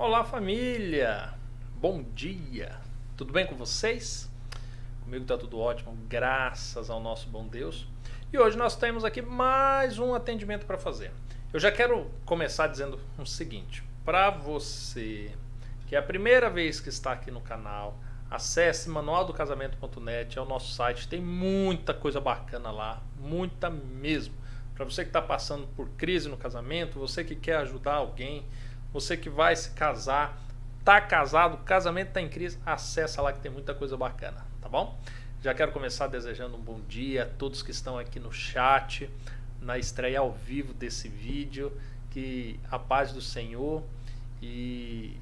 Olá, família! Bom dia! Tudo bem com vocês? Comigo tá tudo ótimo, graças ao nosso bom Deus. E hoje nós temos aqui mais um atendimento para fazer. Eu já quero começar dizendo o seguinte: para você que é a primeira vez que está aqui no canal, acesse manualdocasamento.net, é o nosso site, tem muita coisa bacana lá, muita mesmo. Para você que está passando por crise no casamento, você que quer ajudar alguém, você que vai se casar, tá casado, o casamento está em crise, acessa lá que tem muita coisa bacana, tá bom? Já quero começar desejando um bom dia a todos que estão aqui no chat, na estreia ao vivo desse vídeo, que a paz do Senhor e...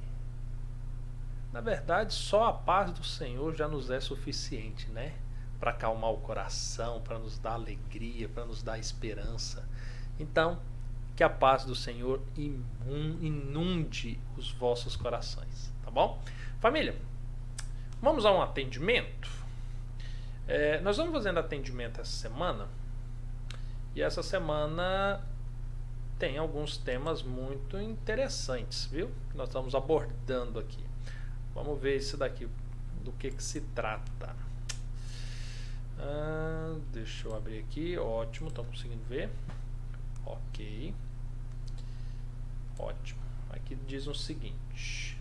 na verdade, só a paz do Senhor já nos é suficiente, né? Para acalmar o coração, para nos dar alegria, para nos dar esperança. Então, que a paz do Senhor inunde os vossos corações, tá bom? Família, vamos a um atendimento. Nós vamos fazendo atendimento essa semana, e essa semana tem alguns temas muito interessantes, viu? Que nós estamos abordando aqui. Vamos ver isso daqui, do que se trata. Deixa eu abrir aqui, ótimo, estão conseguindo ver? Ok, ótimo. Aqui diz o seguinte: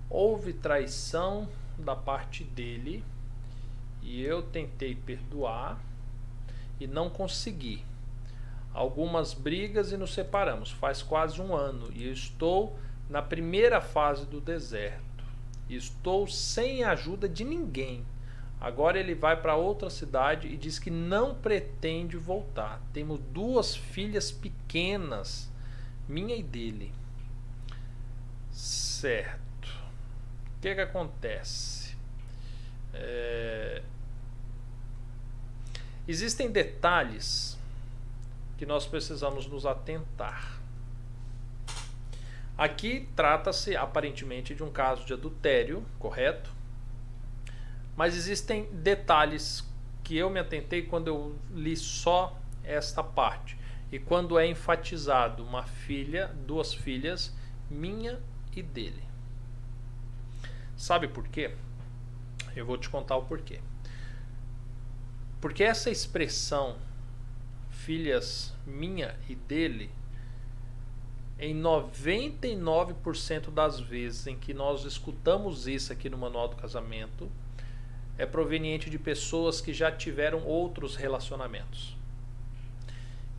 houve traição da parte dele e eu tentei perdoar e não consegui. Algumas brigas e nos separamos, faz quase um ano, e eu estou na primeira fase do deserto. Estou sem a ajuda de ninguém. Agora ele vai para outra cidade e diz que não pretende voltar. Temos 2 filhas pequenas, minha e dele. Certo. O que acontece? Existem detalhes que nós precisamos nos atentar. Aqui trata-se aparentemente de um caso de adultério, correto? Mas existem detalhes que eu me atentei quando eu li só esta parte. E quando é enfatizado uma filha, 2 filhas, minha e dele. Sabe por quê? Eu vou te contar o porquê. Porque essa expressão, filhas minha e dele, em 99% das vezes em que nós escutamos isso aqui no Manual do Casamento, é proveniente de pessoas que já tiveram outros relacionamentos.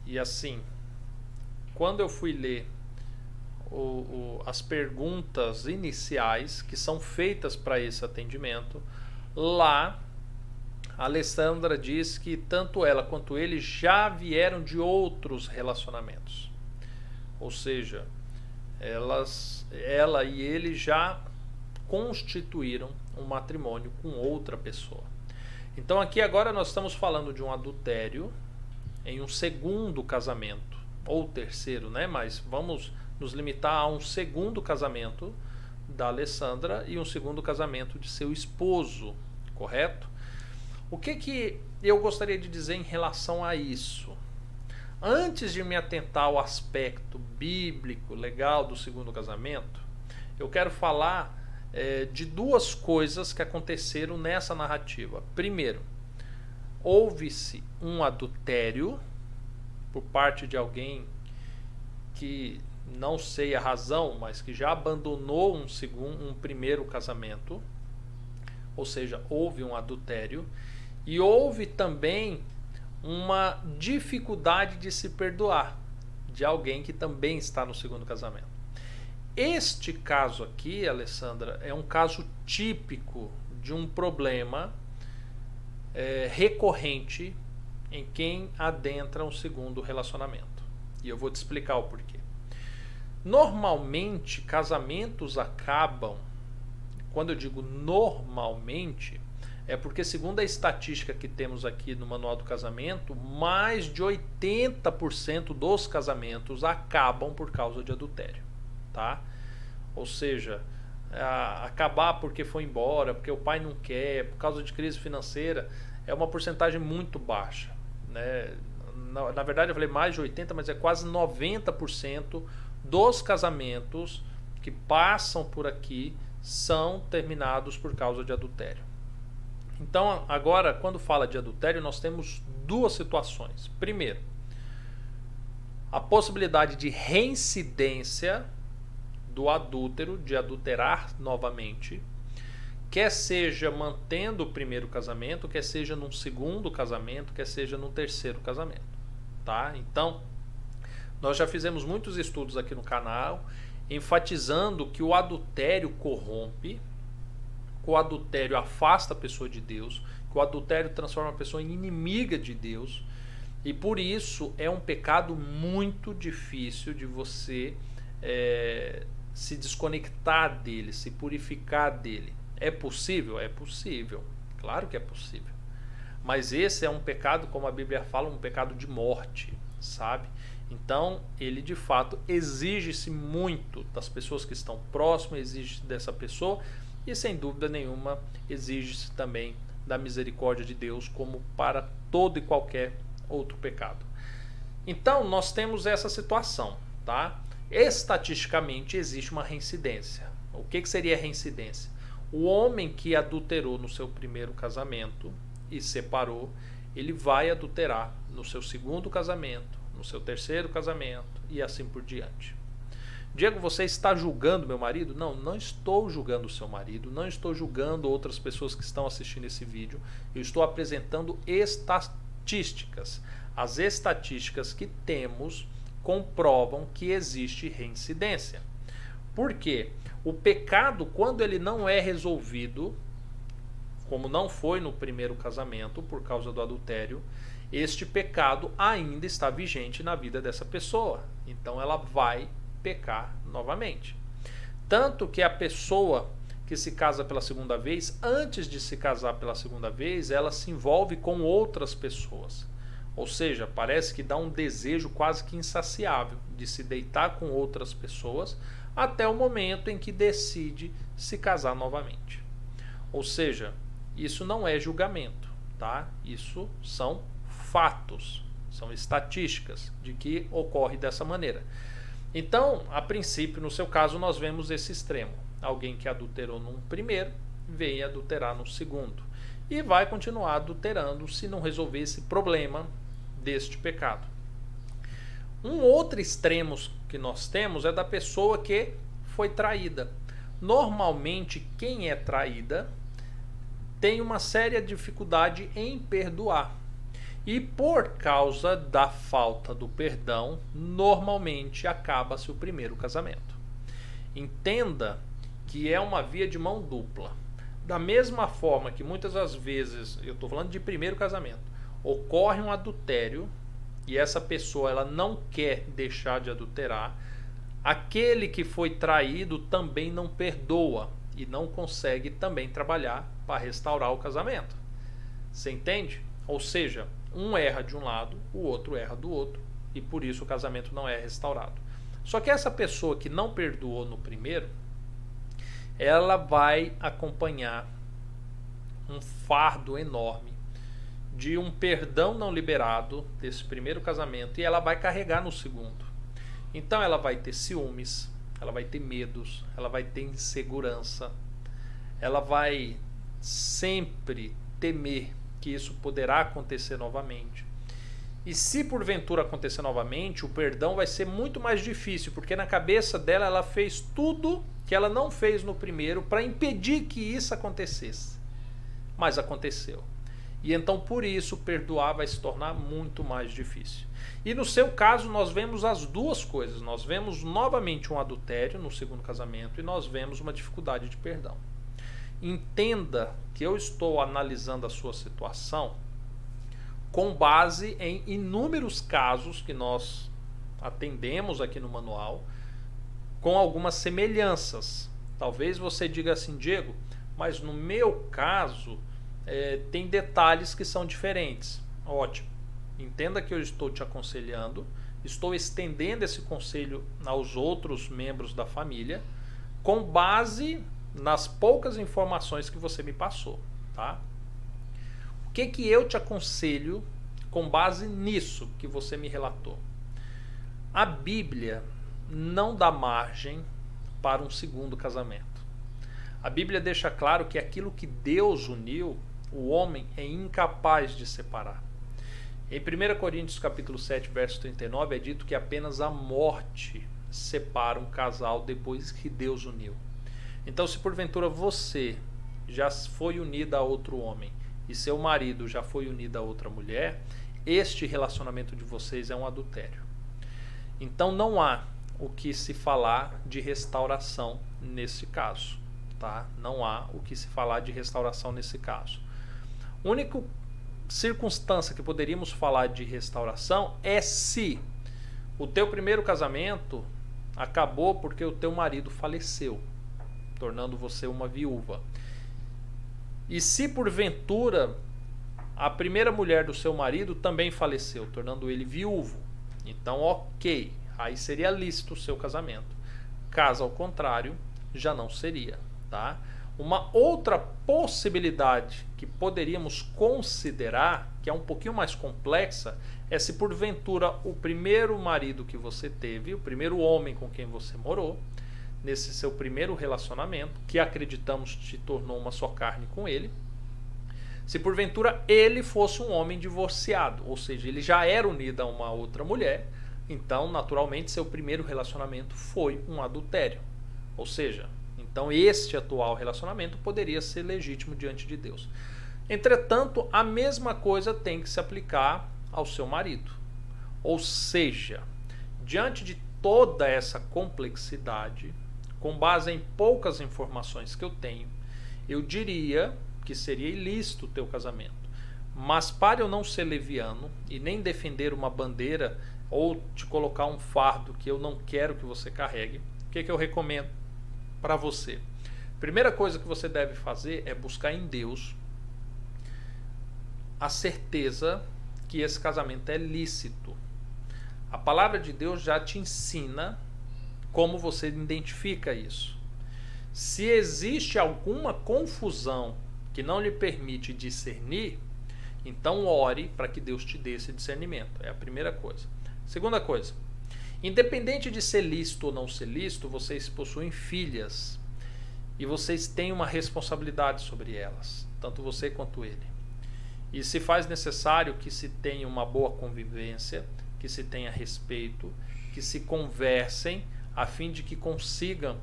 E assim, quando eu fui ler as perguntas iniciais que são feitas para esse atendimento, lá a Alessandra diz que tanto ela quanto ele já vieram de outros relacionamentos. Ou seja, ela e ele já constituíram um matrimônio com outra pessoa. Então aqui agora nós estamos falando de um adultério em um segundo casamento, ou terceiro, né? Mas vamos nos limitar a um segundo casamento da Alessandra e um segundo casamento de seu esposo, correto? O que eu gostaria de dizer em relação a isso? Antes de me atentar ao aspecto bíblico, legal do segundo casamento, eu quero falar de 2 coisas que aconteceram nessa narrativa. Primeiro, houve-se um adultério por parte de alguém que não sei a razão, mas que já abandonou um primeiro casamento, ou seja, houve um adultério, e houve também uma dificuldade de se perdoar de alguém que também está no segundo casamento. Este caso aqui, Alessandra, é um caso típico de um problema recorrente em quem adentra um segundo relacionamento. E eu vou te explicar o porquê. Normalmente, casamentos acabam, quando eu digo normalmente, é porque, segundo a estatística que temos aqui no Manual do Casamento, mais de 80% dos casamentos acabam por causa de adultério. Tá? Ou seja, acabar porque foi embora, porque o pai não quer, por causa de crise financeira, é uma porcentagem muito baixa, né? Na verdade eu falei mais de 80%, mas é quase 90% dos casamentos que passam por aqui são terminados por causa de adultério. Então, agora, quando fala de adultério, nós temos duas situações. Primeiro, a possibilidade de reincidência do adúltero, de adulterar novamente, quer seja mantendo o primeiro casamento, quer seja num segundo casamento, quer seja num terceiro casamento, tá? Então, nós já fizemos muitos estudos aqui no canal, enfatizando que o adultério corrompe, que o adultério afasta a pessoa de Deus, que o adultério transforma a pessoa em inimiga de Deus, e por isso é um pecado muito difícil de você se desconectar dele, se purificar dele. É possível? É possível. Claro que é possível. Mas esse é um pecado, como a Bíblia fala, um pecado de morte, sabe? Então, ele de fato exige-se muito das pessoas que estão próximas, exige dessa pessoa e, sem dúvida nenhuma, exige-se também da misericórdia de Deus, como para todo e qualquer outro pecado. Então, nós temos essa situação, tá? Estatisticamente, existe uma reincidência. O que seria reincidência? O homem que adulterou no seu primeiro casamento e separou, ele vai adulterar no seu segundo casamento, no seu terceiro casamento e assim por diante. Diego, você está julgando meu marido? Não, não estou julgando o seu marido, não estou julgando outras pessoas que estão assistindo esse vídeo. Eu estou apresentando estatísticas. As estatísticas que temos comprovam que existe reincidência. Por quê? O pecado, quando ele não é resolvido, como não foi no primeiro casamento por causa do adultério, este pecado ainda está vigente na vida dessa pessoa. Então ela vai pecar novamente. Tanto que a pessoa que se casa pela segunda vez, antes de se casar pela segunda vez, ela se envolve com outras pessoas. Ou seja, parece que dá um desejo quase que insaciável de se deitar com outras pessoas até o momento em que decide se casar novamente. Ou seja, isso não é julgamento, tá? Isso são fatos, são estatísticas de que ocorre dessa maneira. Então, a princípio, no seu caso, nós vemos esse extremo. Alguém que adulterou num primeiro, vem adulterar no segundo. E vai continuar adulterando se não resolver esse problema deste pecado. Um outro extremo que nós temos é da pessoa que foi traída. Normalmente, quem é traída tem uma séria dificuldade em perdoar. E por causa da falta do perdão, normalmente acaba-se o primeiro casamento. Entenda que é uma via de mão dupla. Da mesma forma que muitas das vezes, eu estou falando de primeiro casamento, ocorre um adultério e essa pessoa ela não quer deixar de adulterar, aquele que foi traído também não perdoa e não consegue também trabalhar para restaurar o casamento. Você entende? Ou seja, um erra de um lado, o outro erra do outro e por isso o casamento não é restaurado. Só que essa pessoa que não perdoou no primeiro, ela vai acompanhar um fardo enorme de um perdão não liberado desse primeiro casamento e ela vai carregar no segundo. Então ela vai ter ciúmes, ela vai ter medos, ela vai ter insegurança, ela vai sempre temer que isso poderá acontecer novamente. E se porventura acontecer novamente, o perdão vai ser muito mais difícil, porque na cabeça dela ela fez tudo que ela não fez no primeiro para impedir que isso acontecesse. Mas aconteceu. E então por isso perdoar vai se tornar muito mais difícil. E no seu caso nós vemos as duas coisas. Nós vemos novamente um adultério no segundo casamento e nós vemos uma dificuldade de perdão. Entenda que eu estou analisando a sua situação com base em inúmeros casos que nós atendemos aqui no manual, com algumas semelhanças. Talvez você diga assim, Diego, mas no meu caso tem detalhes que são diferentes. Ótimo. Entenda que eu estou te aconselhando, estou estendendo esse conselho aos outros membros da família, com base nas poucas informações que você me passou, tá? O que eu te aconselho com base nisso que você me relatou? A Bíblia não dá margem para um segundo casamento. A Bíblia deixa claro que aquilo que Deus uniu, o homem é incapaz de separar. Em 1 Coríntios capítulo 7, verso 39, é dito que apenas a morte separa um casal depois que Deus uniu. Então, se porventura você já foi unida a outro homem e seu marido já foi unido a outra mulher, este relacionamento de vocês é um adultério. Então não há o que se falar de restauração nesse caso, tá? Não há o que se falar de restauração nesse caso. A única circunstância que poderíamos falar de restauração é se o teu primeiro casamento acabou porque o teu marido faleceu, tornando você uma viúva. E se porventura a primeira mulher do seu marido também faleceu, tornando ele viúvo, então ok, aí seria lícito o seu casamento. Caso ao contrário, já não seria, tá? Uma outra possibilidade que poderíamos considerar, que é um pouquinho mais complexa, é se porventura o primeiro marido que você teve, o primeiro homem com quem você morou, nesse seu primeiro relacionamento, que acreditamos te tornou uma só carne com ele, se porventura ele fosse um homem divorciado, ou seja, ele já era unido a uma outra mulher, então naturalmente seu primeiro relacionamento foi um adultério. Ou seja, então este atual relacionamento poderia ser legítimo diante de Deus. Entretanto, a mesma coisa tem que se aplicar ao seu marido. Ou seja, diante de toda essa complexidade, com base em poucas informações que eu tenho, eu diria que seria ilícito o teu casamento. Mas para eu não ser leviano e nem defender uma bandeira ou te colocar um fardo que eu não quero que você carregue, o que eu recomendo para você? Primeira coisa que você deve fazer é buscar em Deus a certeza que esse casamento é lícito. A palavra de Deus já te ensina como você identifica isso. Se existe alguma confusão que não lhe permite discernir, então ore para que Deus te dê esse discernimento. É a primeira coisa. Segunda coisa, independente de ser lícito ou não ser lícito, vocês possuem filhas e vocês têm uma responsabilidade sobre elas, tanto você quanto ele. E se faz necessário que se tenha uma boa convivência, que se tenha respeito, que se conversem, a fim de que consigam,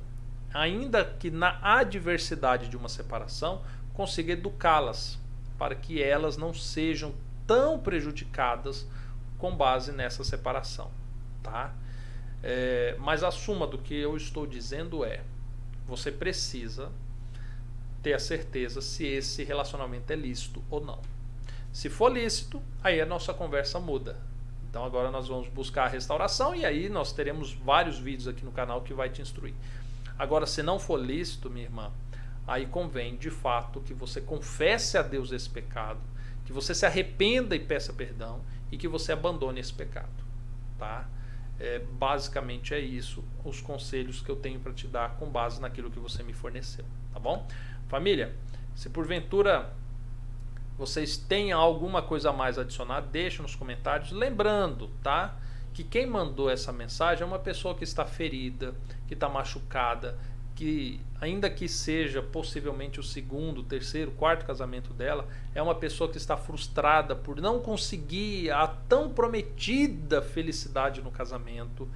ainda que na adversidade de uma separação, consiga educá-las, para que elas não sejam tão prejudicadas com base nessa separação, tá? Mas a suma do que eu estou dizendo é, você precisa ter a certeza se esse relacionamento é lícito ou não. Se for lícito, aí a nossa conversa muda. Então agora nós vamos buscar a restauração e aí nós teremos vários vídeos aqui no canal que vai te instruir. Agora, se não for lícito, minha irmã, aí convém de fato que você confesse a Deus esse pecado, que você se arrependa e peça perdão e que você abandone esse pecado, tá? Basicamente é isso, os conselhos que eu tenho para te dar com base naquilo que você me forneceu, tá bom? Família, se porventura vocês têm alguma coisa a mais a adicionar, deixa nos comentários, lembrando, tá? Que quem mandou essa mensagem é uma pessoa que está ferida, que está machucada, que ainda que seja possivelmente o segundo, terceiro, quarto casamento dela, é uma pessoa que está frustrada por não conseguir a tão prometida felicidade no casamento.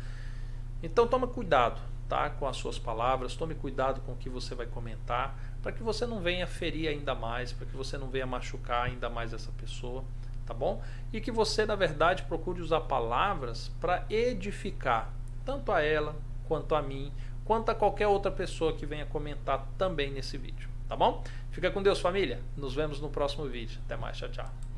Então toma cuidado, tá, com as suas palavras, tome cuidado com o que você vai comentar, para que você não venha ferir ainda mais, para que você não venha machucar ainda mais essa pessoa, tá bom? E que você, na verdade, procure usar palavras para edificar tanto a ela, quanto a mim, quanto a qualquer outra pessoa que venha comentar também nesse vídeo, tá bom? Fica com Deus, família. Nos vemos no próximo vídeo. Até mais. Tchau, tchau.